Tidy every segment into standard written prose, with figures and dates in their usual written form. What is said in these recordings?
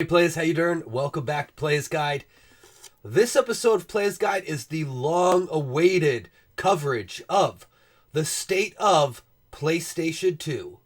Hey Playas, how you doing? Welcome back to Playas Guide. This episode of Playas Guide is the long-awaited coverage of the State of PlayStation 2.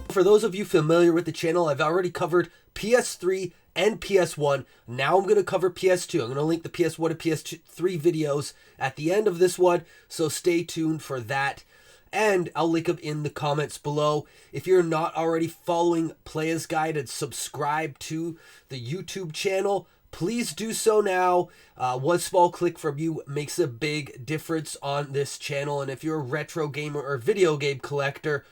For those of you familiar with the channel, I've already covered PS3 and PS1. Now I'm going to cover PS2. I'm going to link the PS1 and PS3 videos at the end of this one, so stay tuned for that. And I'll link them in the comments below. If you're not already following Playas Guide and subscribe to the YouTube channel, please do so now. One small click from you makes a big difference on this channel. And if you're a retro gamer or video game collector,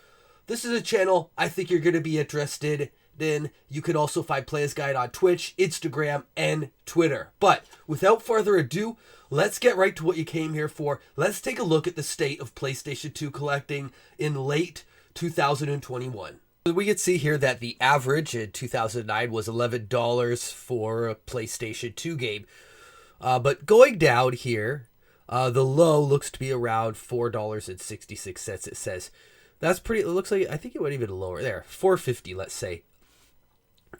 this is a channel I think you're going to be interested in. You could also find Playas Guide on Twitch, Instagram, and Twitter. But without further ado, let's get right to what you came here for. Let's take a look at the state of PlayStation 2 collecting in late 2021. We can see here that the average in 2009 was $11 for a PlayStation 2 game. But going down here, the low looks to be around $4.66, it says. That's pretty, it looks like, I think it went even lower there. $4.50, let's say,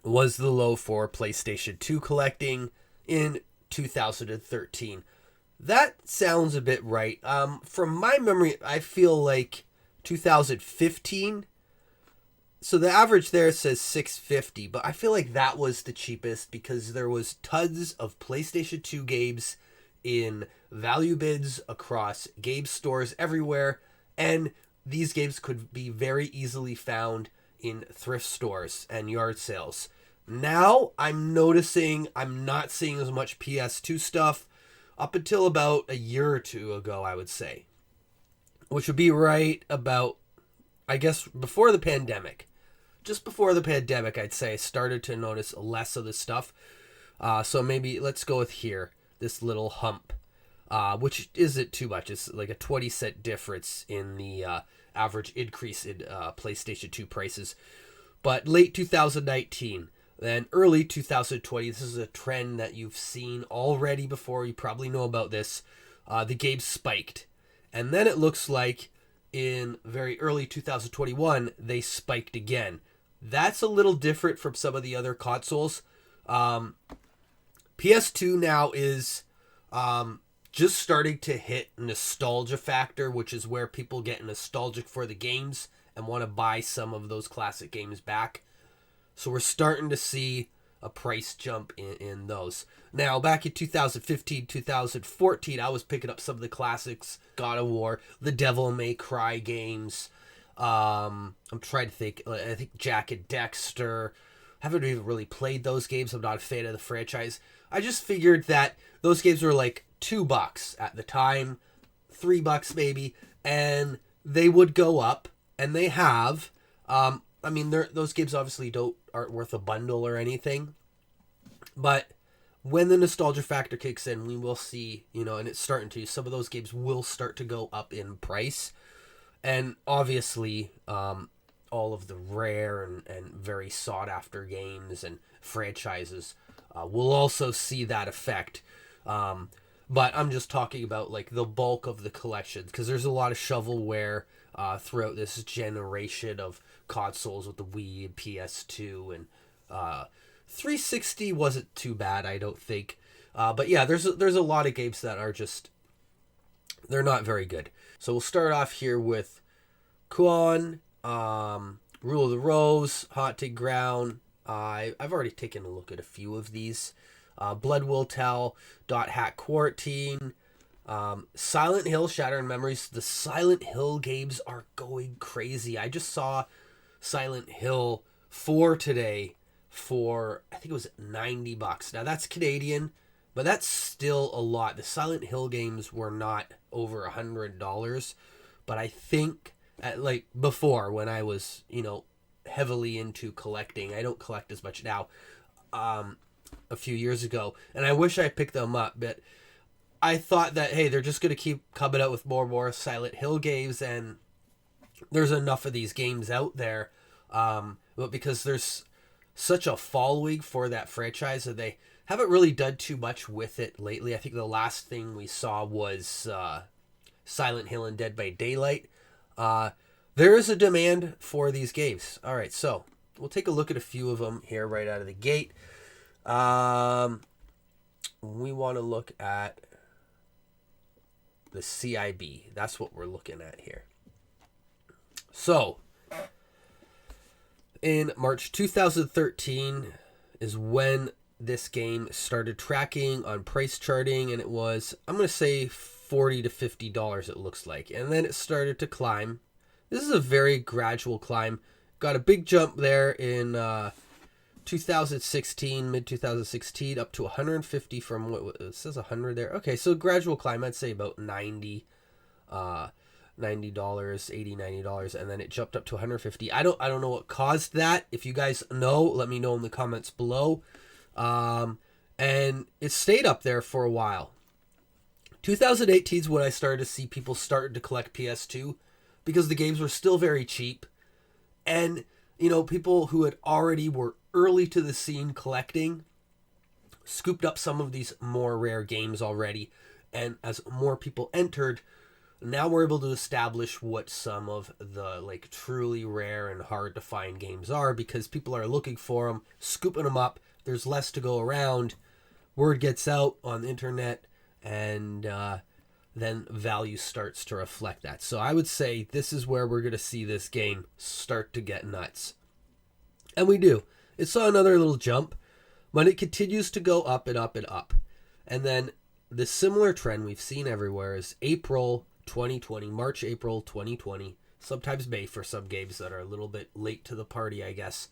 was the low for PlayStation 2 collecting in 2013. That sounds a bit right. From my memory, I feel like 2015. So the average there says $6.50, but I feel like that was the cheapest because there was tons of PlayStation 2 games in value bids across game stores everywhere, and these games could be very easily found in thrift stores and yard sales. Now, I'm noticing I'm not seeing as much PS2 stuff up until about a year or two ago, I would say. Which would be right about, I guess, before the pandemic. Just before the pandemic, I'd say, I started to notice less of this stuff. So maybe let's go with here, this little hump. Which isn't too much. It's like a 20-cent difference in the average increase in PlayStation 2 prices. But late 2019, then early 2020, this is a trend that you've seen already before. You probably know about this. The games spiked. And then it looks like in very early 2021, they spiked again. That's a little different from some of the other consoles. PS2 now is just starting to hit nostalgia factor, which is where people get nostalgic for the games and want to buy some of those classic games back. So we're starting to see a price jump in those. Now, back in 2015, 2014, I was picking up some of the classics, God of War, the Devil May Cry games. I'm trying to think, I think Jak and Dexter. Haven't even really played those games. I'm not a fan of the franchise. I just figured that those games were like $2 at the time, $3 maybe, and they would go up, and they have. I mean, those games obviously aren't worth a bundle or anything, but when the nostalgia factor kicks in, we will see, and it's starting to. Some of those games will start to go up in price, and obviously, all of the rare and very sought after games and franchises will also see that effect. But I'm just talking about like the bulk of the collection, because there's a lot of shovelware throughout this generation of consoles with the Wii and PS2, and 360 wasn't too bad, I don't think. But yeah, there's a lot of games that are just, they're not very good. So we'll start off here with Kuon, Rule of the Rose, Haunted Ground. I've already taken a look at a few of these. Blood Will Tell, Dot Hack Quarantine, Silent Hill, Shattered Memories. The Silent Hill games are going crazy. I just saw Silent Hill 4 today for, I think it was $90. Now that's Canadian, but that's still a lot. The Silent Hill games were not over $100, but I think like before, when I was, heavily into collecting, I don't collect as much now, a few years ago, and I wish I picked them up, but I thought that, hey, they're just going to keep coming out with more and more Silent Hill games, and there's enough of these games out there, but because there's such a following for that franchise, and they Haven't really done too much with it lately. I think the last thing we saw was Silent Hill and Dead by Daylight. There is a demand for these games. All right, so we'll take a look at a few of them here right out of the gate. We want to look at the CIB. That's what we're looking at here. So, in March 2013 is when this game started tracking on price charting, and it was, I'm going to say $40 to $50 it looks like. And then it started to climb. This is a very gradual climb. Got a big jump there in 2016, mid-2016, up to 150 from what it says 100 there. Okay, so gradual climb, I'd say about $90, $80, $90, and then it jumped up to 150. I don't know what caused that. If you guys know, let me know in the comments below. And it stayed up there for a while. 2018 is when I started to see people starting to collect PS2 because the games were still very cheap. And, you know, people who had already were early to the scene collecting scooped up some of these more rare games already. And as more people entered, now we're able to establish what some of the like truly rare and hard to find games are because people are looking for them, scooping them up. There's less to go around. Word gets out on the internet, and then value starts to reflect that. So I would say this is where we're going to see this game start to get nuts. And we do. It saw another little jump, but it continues to go up and up and up. And then the similar trend we've seen everywhere is April 2020, March, April 2020, sometimes May for some games that are a little bit late to the party, I guess.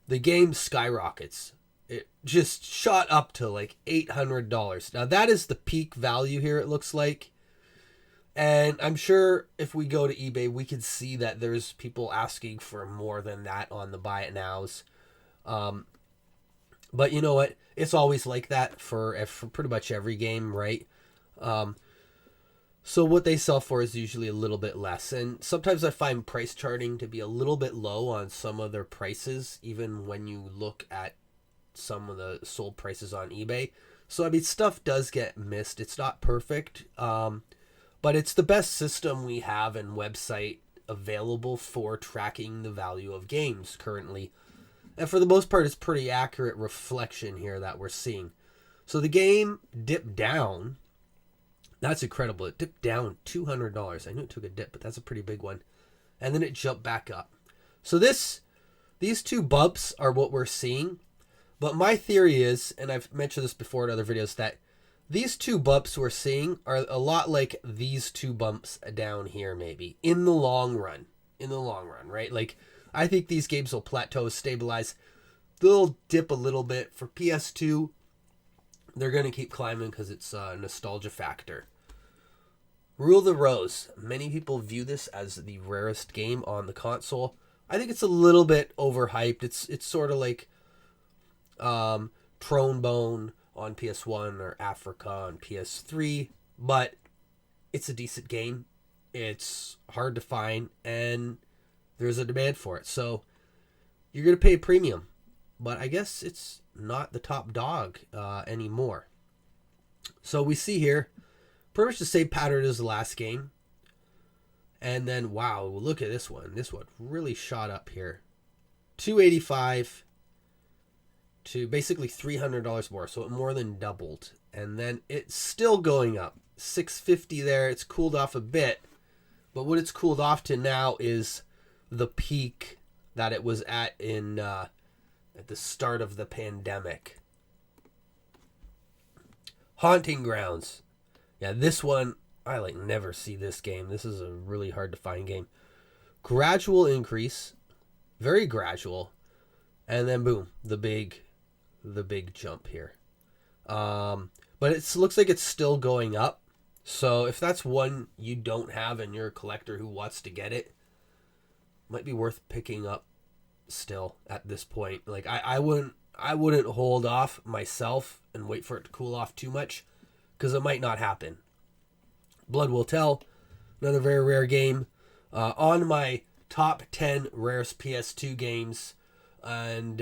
The game skyrockets. It just shot up to like $800. Now that is the peak value here, it looks like. And I'm sure if we go to eBay, we can see that there's people asking for more than that on the buy it nows. But you know what? It's always like that for pretty much every game, right? So what they sell for is usually a little bit less. And sometimes I find price charting to be a little bit low on some of their prices, even when you look at some of the sold prices on eBay. So, I mean, stuff does get missed. It's not perfect, but it's the best system we have and website available for tracking the value of games currently. And for the most part, it's pretty accurate reflection here that we're seeing. So the game dipped down. That's incredible. It dipped down $200. I knew it took a dip, but that's a pretty big one. And then it jumped back up. So these two bumps are what we're seeing. But my theory is, and I've mentioned this before in other videos, that these two bumps we're seeing are a lot like these two bumps down here, maybe, in the long run. In the long run, right? Like, I think these games will plateau, stabilize. They'll dip a little bit. For PS2, they're going to keep climbing because it's a nostalgia factor. Rule the Rose. Many people view this as the rarest game on the console. I think it's a little bit overhyped. It's sort of like Trombone on PS1 or Africa on PS3, but it's a decent game. It's hard to find, and there's a demand for it. So you're going to pay a premium, but I guess it's not the top dog anymore. So we see here pretty much the same pattern as the last game. And then, wow, look at this one. This one really shot up here. $285 to basically $300 more. So it more than doubled. And then it's still going up. $650 there. It's cooled off a bit. But what it's cooled off to now is the peak that it was at in at the start of the pandemic. Haunting Grounds. Yeah, this one, I like never see this game. This is a really hard to find game. Gradual increase, very gradual, and then boom, the big jump here. But it looks like it's still going up. So if that's one you don't have and you're a collector who wants to get it, might be worth picking up still at this point. Like I wouldn't hold off myself and wait for it to cool off too much, because it might not happen. Blood Will Tell, another very rare game. On my top 10 rarest PS2 games, and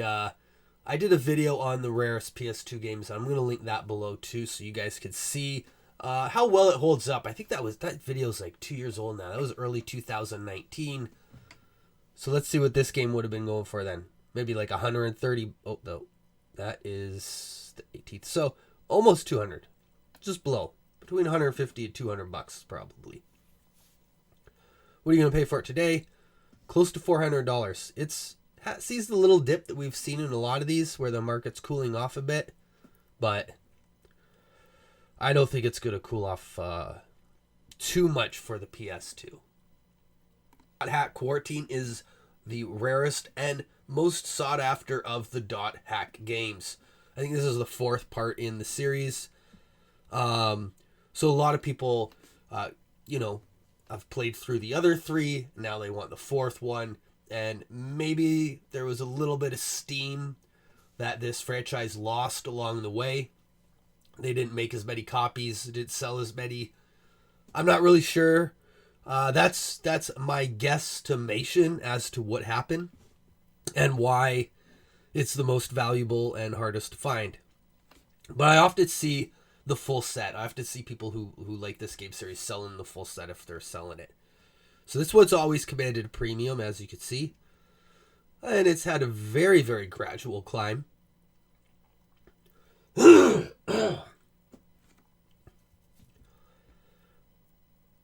I did a video on the rarest PS2 games. I'm going to link that below too, so you guys could see how well it holds up. I think that video's like 2 years old now. That was early 2019. So let's see what this game would have been going for then. Maybe like 130. Oh, no. That is the 18th. So almost 200. Just below. Between 150 and 200 bucks probably. What are you going to pay for it today? Close to $400. It sees the little dip that we've seen in a lot of these where the market's cooling off a bit. But I don't think it's going to cool off too much for the PS2. Dot Hack Quartet is the rarest and most sought after of the Dot Hack games. I think this is the 4th part in the series. So a lot of people, have played through the other 3. Now they want the 4th one. And maybe there was a little bit of steam that this franchise lost along the way. They didn't make as many copies, didn't sell as many. I'm not really sure. That's my guesstimation as to what happened and why it's the most valuable and hardest to find. But I often see the full set. I often see people who like this game series selling the full set if they're selling it. So this one's always commanded a premium, as you can see. And it's had a very, very gradual climb.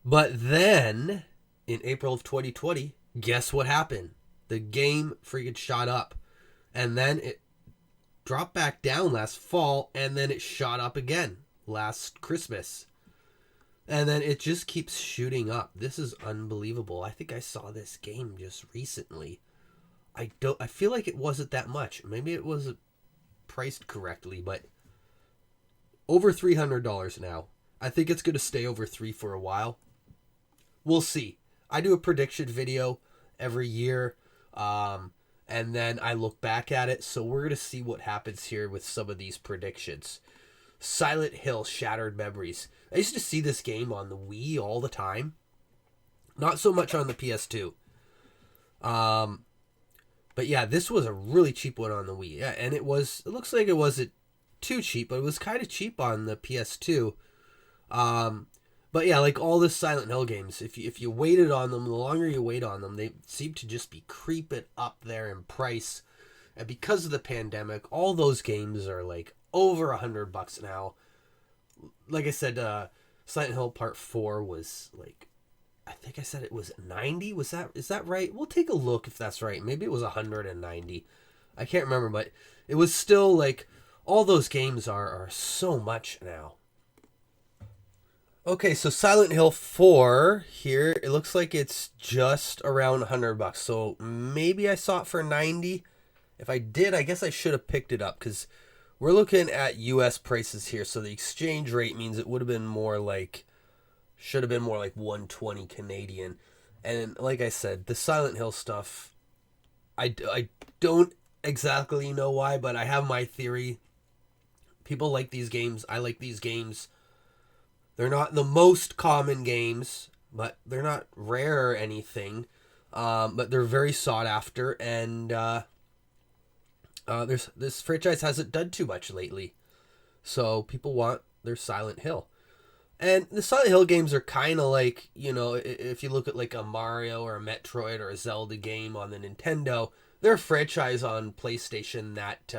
But then, in April of 2020, guess what happened? The game freaking shot up. And then it dropped back down last fall, and then it shot up again last Christmas. And then it just keeps shooting up. This is unbelievable. I think I saw this game just recently. I feel like it wasn't that much. Maybe it was priced correctly, but over $300 now. I think it's going to stay over $300 for a while. We'll see. I do a prediction video every year, and then I look back at it. So we're going to see what happens here with some of these predictions. Silent Hill Shattered Memories. I used to see this game on the Wii all the time. Not so much on the PS2. But yeah, this was a really cheap one on the Wii. Yeah, and it looks like it wasn't too cheap, but it was kind of cheap on the PS2. But yeah, like all the Silent Hill games, if you waited on them, the longer you wait on them, they seem to just be creeping up there in price. And because of the pandemic, all those games are like over $100 now. Like I said, Silent Hill Part 4 was like, I think I said it was 90. Is that right? We'll take a look if that's right. Maybe it was 190. I can't remember, but it was still like all those games are so much now. Okay, so Silent Hill 4 here, it looks like it's just around $100. So maybe I saw it for 90. If I did, I guess I should have picked it up because we're looking at US prices here. So the exchange rate means it would have been more like, should have been more like 120 Canadian. And like I said, the Silent Hill stuff, I don't exactly know why, but I have my theory. People like these games. I like these games. They're not the most common games, but they're not rare or anything. But they're very sought after, and this franchise hasn't done too much lately. So people want their Silent Hill. And the Silent Hill games are kind of like, if you look at like a Mario or a Metroid or a Zelda game on the Nintendo, they're a franchise on PlayStation that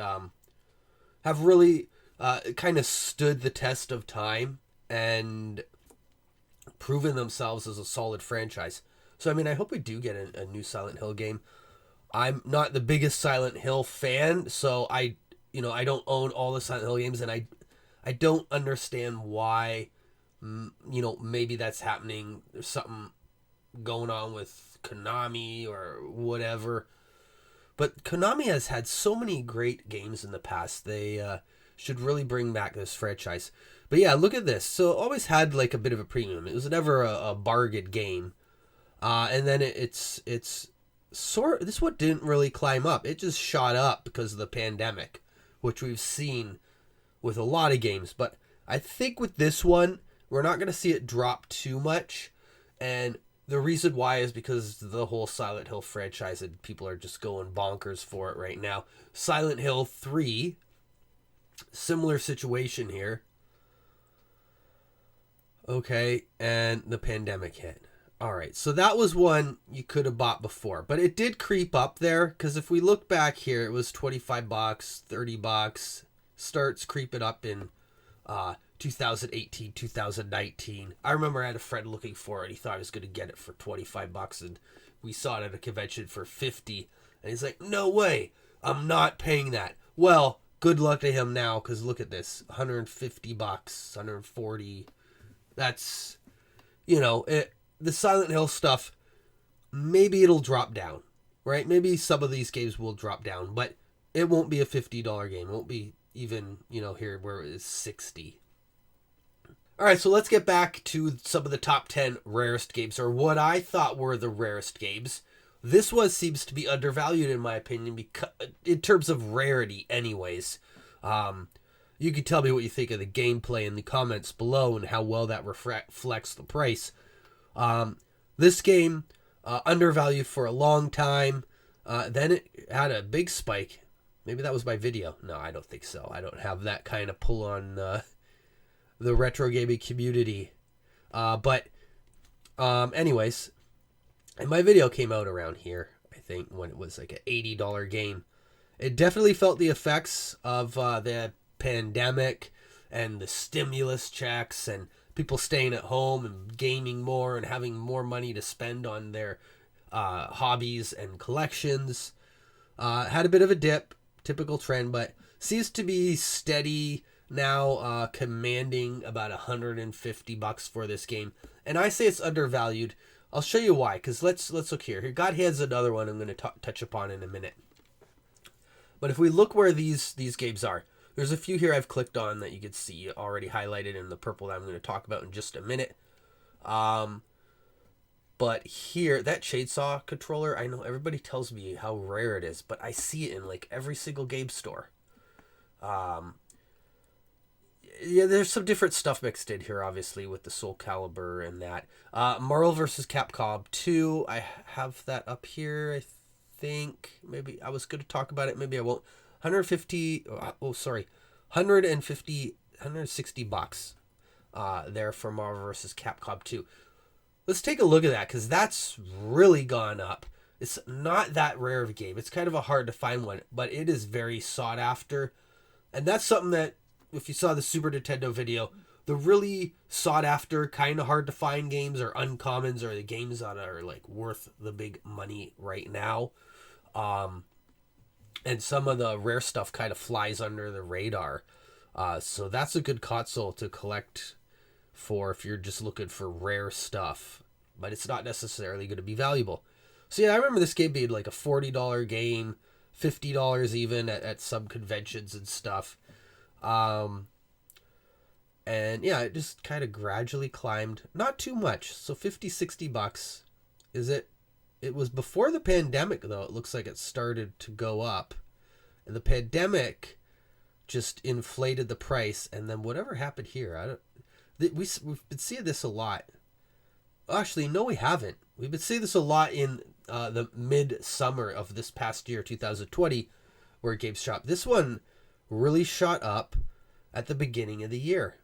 have really kind of stood the test of time and proven themselves as a solid franchise. So, I mean, I hope we do get a new Silent Hill game. I'm not the biggest Silent Hill fan, so I don't own all the Silent Hill games, and I don't understand why, maybe that's happening. There's something going on with Konami or whatever. But Konami has had so many great games in the past. They should really bring back this franchise. But yeah, look at this. So it always had like a bit of a premium. It was never a bargain game. And then this one didn't really climb up. It just shot up because of the pandemic, which we've seen with a lot of games. But I think with this one, we're not going to see it drop too much. And The reason why is because the whole Silent Hill franchise, and people are just going bonkers for it right now. Silent Hill 3, similar situation here. Okay, and the pandemic hit. All right, so that was one you could have bought before, but it did creep up there, because if we look back here, it was $25, $30, starts creeping up in 2018, 2019. I remember I had a friend looking for it. He thought I was going to get it for $25, and we saw it at a convention for $50, and he's like, no way, I'm not paying that. Well, good luck to him now, because look at this, $150, $140. That's, the Silent Hill stuff, maybe it'll drop down, right? Maybe some of these games will drop down, but it won't be a $50 game. It won't be even, here where it is $60. All right, so let's get back to some of the top 10 rarest games, or what I thought were the rarest games. This one seems to be undervalued in my opinion, because in terms of rarity anyways. You can tell me what you think of the gameplay in the comments below and how well that reflects the price. This game, undervalued for a long time. Then it had a big spike. Maybe that was my video. No, I don't think so. I don't have that kind of pull on the retro gaming community. Anyways, and my video came out around here, I think, when it was like an $80 game. It definitely felt the effects of the pandemic and the stimulus checks and people staying at home and gaming more and having more money to spend on their hobbies and collections. Had a bit of a dip, typical trend, but seems to be steady now, commanding about $150 for this game. And I say it's undervalued. I'll show you why, because let's look here. Here, God Hand's another one I'm going to touch upon in a minute. But if we look where these games are, there's a few here I've clicked on that you can see already highlighted in the purple that I'm going to talk about in just a minute. But here, that chainsaw controller, I know everybody tells me how rare it is, but I see it in like every single game store. Yeah, there's some different stuff mixed in here, obviously, with the Soul Calibur and that. Marvel vs. Capcom 2, I have that up here, I think. Maybe I was going to talk about it, maybe I won't. $160 there for Marvel vs. Capcom 2. Let's take a look at that, because that's really gone up. It's not that rare of a game. It's kind of a hard to find one, but it is very sought after. And that's something that, if you saw the Super Nintendo video, the really sought after, kind of hard to find games or uncommons are the games that are like worth the big money right now. And some of the rare stuff kind of flies under the radar. So that's a good console to collect for if you're just looking for rare stuff. But it's not necessarily going to be valuable. So yeah, I remember this game being like a $40 game, $50 even at some conventions and stuff. And yeah, it just kind of gradually climbed. Not too much. So $50-$60 is it. It was before the pandemic, though. It looks like it started to go up. And the pandemic just inflated the price. And then whatever happened here, we've been seeing this a lot. Actually, no, we haven't. We've been seeing this a lot in the mid-summer of this past year, 2020, where games shop. This one really shot up at the beginning of the year.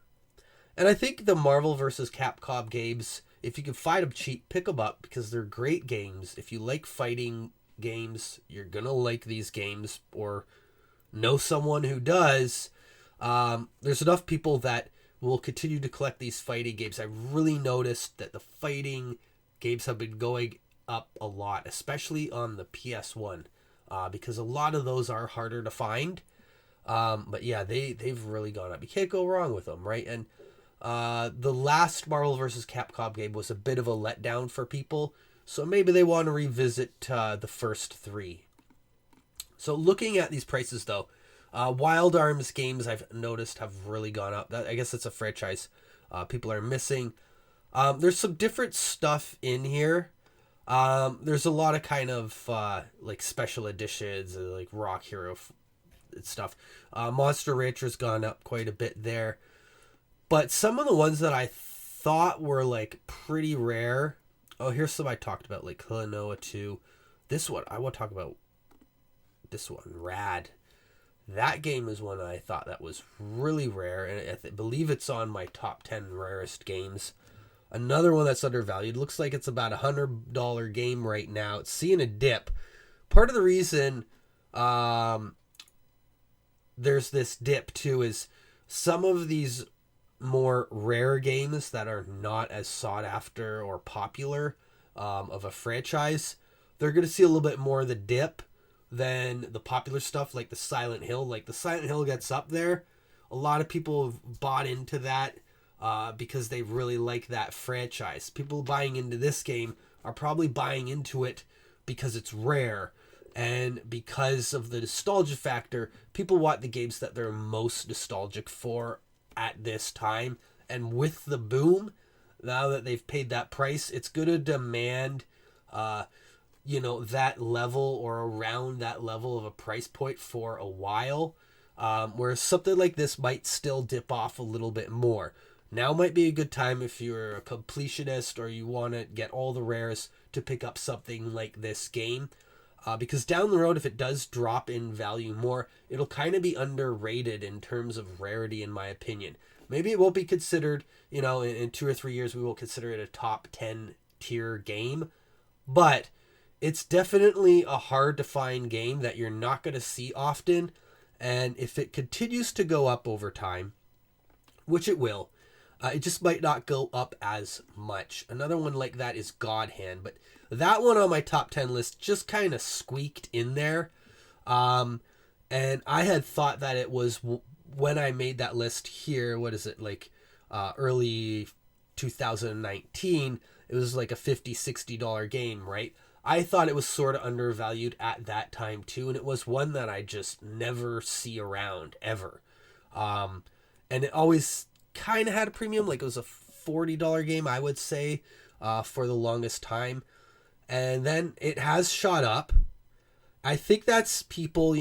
And I think the Marvel vs. Capcom games, if you can find them cheap, pick them up, because they're great games. If you like fighting games, you're going to like these games, or know someone who does. There's enough people that will continue to collect these fighting games. I really noticed that the fighting games have been going up a lot, especially on the PS1, because a lot of those are harder to find. But yeah, they've really gone up. You can't go wrong with them, right? And the last Marvel vs. Capcom game was a bit of a letdown for people, so maybe they want to revisit the first three. So looking at these prices, though, Wild Arms games I've noticed have really gone up. I guess it's a franchise people are missing. There's some different stuff in here. There's a lot of kind of like special editions, like Rock Hero stuff. Monster Rancher's gone up quite a bit there. But some of the ones that I thought were like pretty rare Oh, here's some I talked about, like Klonoa 2. This one, I want to talk about this one, Rad. That game is one I thought that was really rare, and I believe it's on my top 10 rarest games. Another one that's undervalued. Looks like it's about $100 game right now. It's seeing a dip. Part of the reason there's this dip too is some of these more rare games that are not as sought after or popular of a franchise, they're going to see a little bit more of the dip than the popular stuff like the Silent Hill. Like the Silent Hill gets up there. A lot of people have bought into that because they really like that franchise. People buying into this game are probably buying into it because it's rare. And because of the nostalgia factor, people want the games that they're most nostalgic for at this time. And with the boom, now that they've paid that price, it's going to demand, that level or around that level of a price point for a while. Whereas something like this might still dip off a little bit more. Now might be a good time if you're a completionist or you want to get all the rares to pick up something like this game. Because down the road, if it does drop in value more, it'll kind of be underrated in terms of rarity, in my opinion. Maybe it won't be considered, in 2 or 3 years, we won't consider it a top 10 tier game. But it's definitely a hard to find game that you're not going to see often. And if it continues to go up over time, which it will, it just might not go up as much. Another one like that is God Hand, but that one on my top 10 list just kind of squeaked in there. And I had thought that it was, when I made that list here, what is it, like early 2019, it was like a $50-$60 game, right? I thought it was sort of undervalued at that time too, and it was one that I just never see around, ever. And it always kind of had a premium, like it was a $40 game, I would say, for the longest time. And then it has shot up. I think that's people,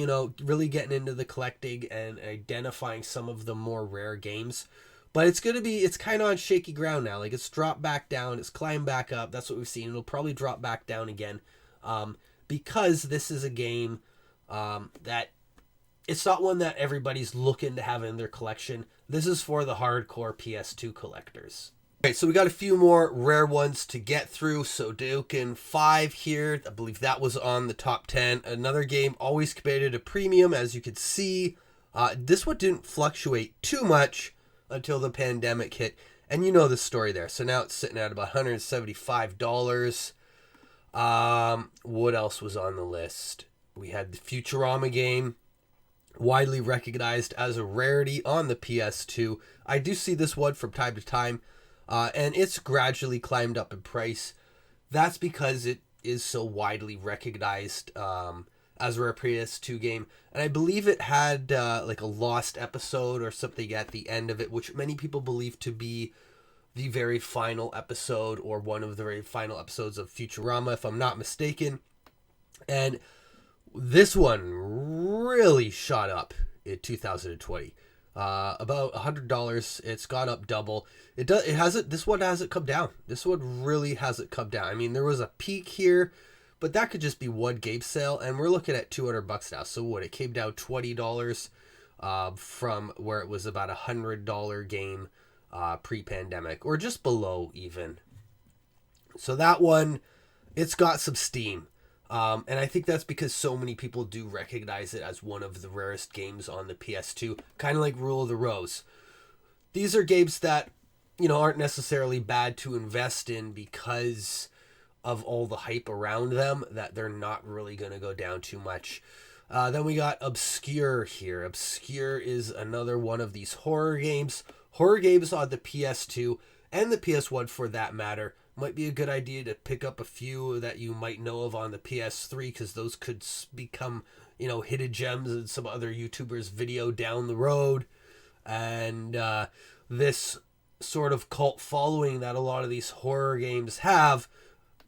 really getting into the collecting and identifying some of the more rare games. But it's kind of on shaky ground now. Like, it's dropped back down, it's climbed back up. That's what we've seen. It'll probably drop back down again. Because this is a game that it's not one that everybody's looking to have in their collection. This is for the hardcore PS2 collectors. Okay, so we got a few more rare ones to get through. So Sudoku 5 here, I believe that was on the top 10. Another game always committed a premium, as you could see. This one didn't fluctuate too much until the pandemic hit. And you know the story there. So now it's sitting at about $175. What else was on the list? We had the Futurama game, widely recognized as a rarity on the PS2. I do see this one from time to time. And it's gradually climbed up in price. That's because it is so widely recognized as a rare PS2 game. And I believe it had like a lost episode or something at the end of it, which many people believe to be the very final episode or one of the very final episodes of Futurama, if I'm not mistaken. And this one really shot up in 2020. About $100. It's gone up double. This one hasn't come down. This one really hasn't come down. I mean, there was a peak here, but that could just be one game sale, and we're looking at $200 now. So what? It came down $20 from where it was about $100 game pre-pandemic, or just below even. So that one, it's got some steam. And I think that's because so many people do recognize it as one of the rarest games on the PS2, kind of like Rule of the Rose. These are games that, aren't necessarily bad to invest in because of all the hype around them, that they're not really going to go down too much. Then we got Obscure here. Obscure is another one of these horror games. Horror games on the PS2 and the PS1 for that matter. Might be a good idea to pick up a few that you might know of on the PS3, because those could become, hidden gems in some other YouTubers' video down the road. And this sort of cult following that a lot of these horror games have,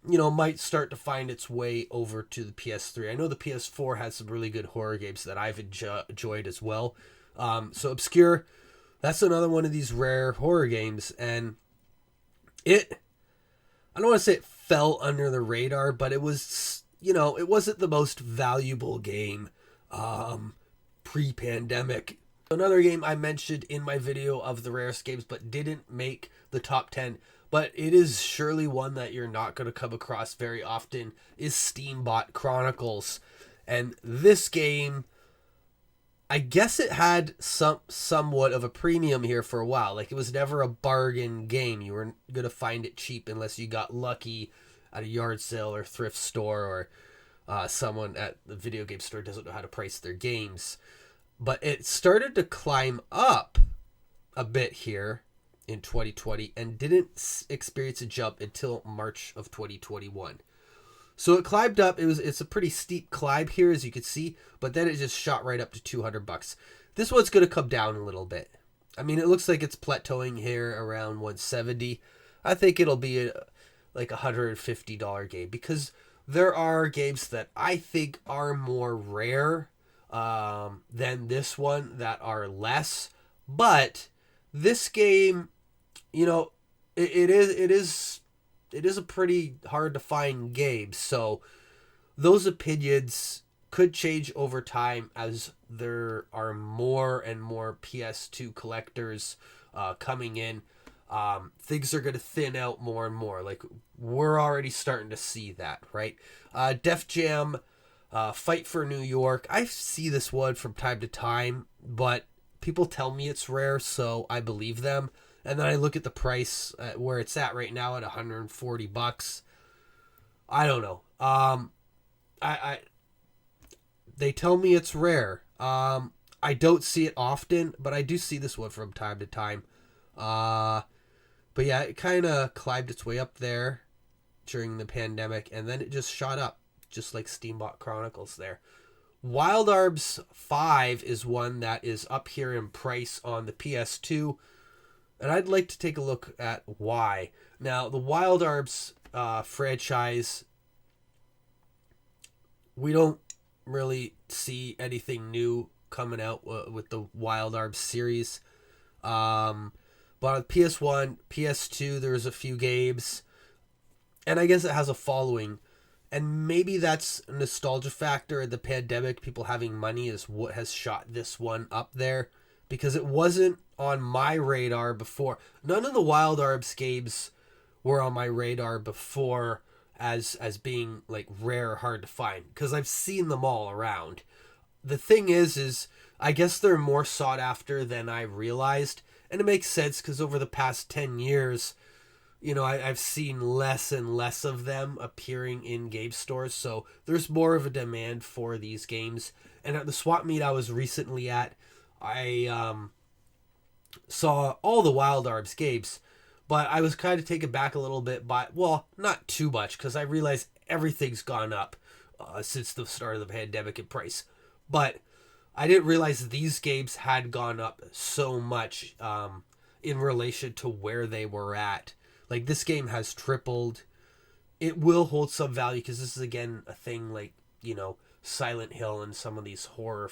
might start to find its way over to the PS3. I know the PS4 has some really good horror games that I've enjoyed as well. So Obscure, that's another one of these rare horror games. And I don't want to say it fell under the radar, but it was, you know, it wasn't the most valuable game pre-pandemic. Another game I mentioned in my video of the rarest games but didn't make the top 10, but it is surely one that you're not going to come across very often, is Steambot Chronicles. And this game, I guess it had somewhat of a premium here for a while. Like, it was never a bargain game. You weren't going to find it cheap unless you got lucky at a yard sale or thrift store, or someone at the video game store doesn't know how to price their games. But it started to climb up a bit here in 2020 and didn't experience a jump until March of 2021. So it climbed up. It's a pretty steep climb here, as you can see, but then it just shot right up to $200. This one's going to come down a little bit. I mean, it looks like it's plateauing here around 170. I think it'll be like a $150 game, because there are games that I think are more rare than this one that are less. But this game, you know, it is a pretty hard to find game. So those opinions could change over time as there are more and more PS2 collectors coming in. Things are going to thin out more and more. Like, we're already starting to see that, right? Def Jam, Fight for New York. I see this one from time to time, but people tell me it's rare, so I believe them. And then I look at the price where it's at right now at $140. I don't know. They tell me it's rare. I don't see it often, but I do see this one from time to time. But yeah, it kind of climbed its way up there during the pandemic, and then it just shot up, just like Steambot Chronicles there. Wild Arms 5 is one that is up here in price on the PS2, and I'd like to take a look at why. Now, the Wild Arms franchise, we don't really see anything new coming out with the Wild Arms series. But on PS1, PS2, there's a few games, and I guess it has a following. And maybe that's a nostalgia factor in the pandemic. People having money is what has shot this one up there, because it wasn't on my radar before. None of the Wild Arms games were on my radar before as being like rare or hard to find, because I've seen them all around. The thing is I guess they're more sought after than I realized, and it makes sense because over the past 10 years, you know, I've seen less and less of them appearing in game stores, so there's more of a demand for these games. And at the swap meet I was recently at, I saw all the Wild Arms games, but I was kind of taken back a little bit by, well, not too much, because I realized everything's gone up since the start of the pandemic in price. But I didn't realize these games had gone up so much in relation to where they were at. Like, this game has tripled. It will hold some value because this is, again, a thing like, you know, Silent Hill and some of these horror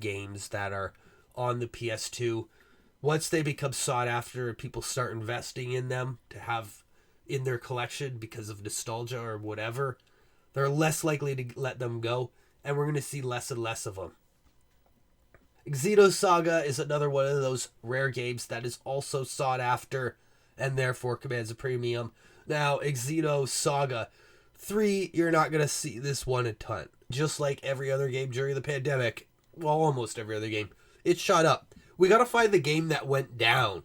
games that are on the PS2. Once they become sought after, people start investing in them to have in their collection because of nostalgia or whatever, they're less likely to let them go, and we're going to see less and less of them. Exito Saga is another one of those rare games that is also sought after and therefore commands a premium. Now, Exito Saga 3, you're not going to see this one a ton. Just like every other game during the pandemic, well, almost every other game, it shot up. We got to find the game that went down.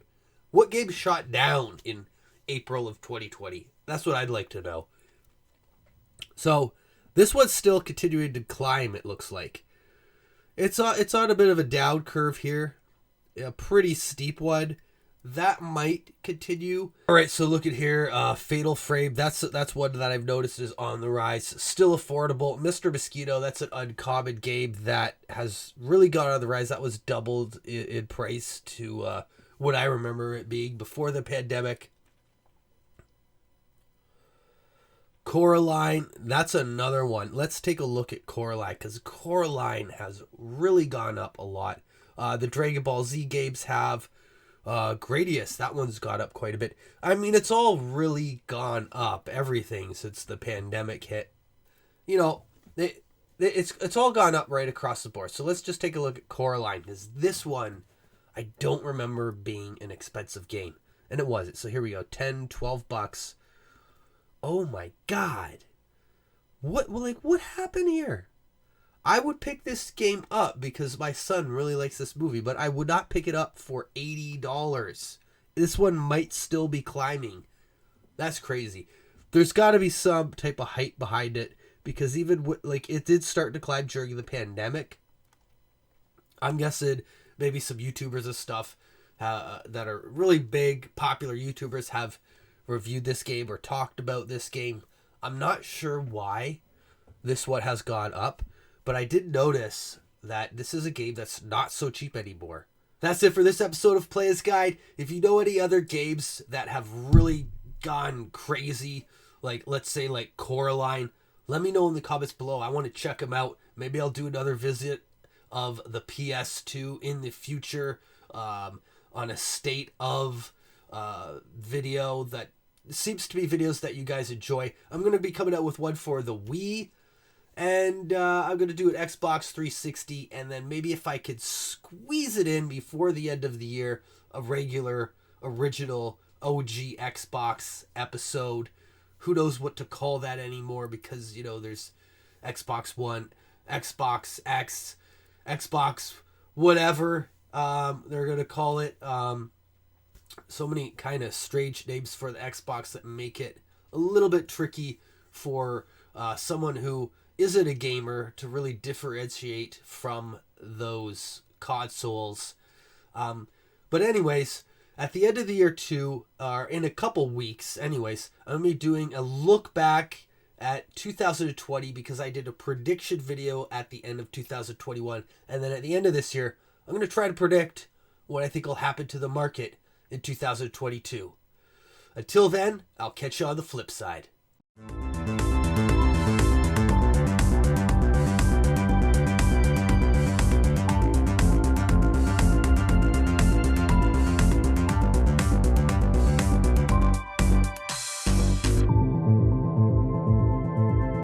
What game shot down in April of 2020? That's what I'd like to know. So, this one's still continuing to climb, it looks like. It's on a bit of a down curve here. A pretty steep one. That might continue. All right, so look at here. Fatal Frame. That's one that I've noticed is on the rise. Still affordable. Mr. Mosquito, that's an uncommon game that has really gone on the rise. That was doubled in price to what I remember it being before the pandemic. Coraline, that's another one. Let's take a look at Coraline, because Coraline has really gone up a lot. The Dragon Ball Z games have. Gradius, that one's got up quite a bit. I mean, it's all really gone up, everything, since the pandemic hit. You know, it's all gone up right across the board. So let's just take a look at Coraline, because this one, I don't remember being an expensive game. And it wasn't. So here we go, 10, 12 bucks. Oh my god. What happened here? I would pick this game up because my son really likes this movie, but I would not pick it up for $80. This one might still be climbing. That's crazy. There's got to be some type of hype behind it, because even it did start to climb during the pandemic. I'm guessing maybe some YouTubers and stuff that are really big, popular YouTubers have reviewed this game or talked about this game. I'm not sure why this one has gone up, but I did notice that this is a game that's not so cheap anymore. That's it for this episode of Playas Guide. If you know any other games that have really gone crazy, like let's say like Coraline, let me know in the comments below. I want to check them out. Maybe I'll do another visit of the PS2 in the future on a state of video that seems to be videos that you guys enjoy. I'm going to be coming out with one for the Wii, and I'm going to do an Xbox 360, and then maybe if I could squeeze it in before the end of the year, a regular, original, OG Xbox episode. Who knows what to call that anymore, because, you know, there's Xbox One, Xbox X, Xbox whatever they're going to call it. So many kind of strange names for the Xbox that make it a little bit tricky for someone who isn't a gamer to really differentiate from those consoles. But anyways, at the end of the year too, or in a couple weeks anyways, I'm going to be doing a look back at 2020, because I did a prediction video at the end of 2021. And then at the end of this year, I'm going to try to predict what I think will happen to the market in 2022. Until then, I'll catch you on the flip side.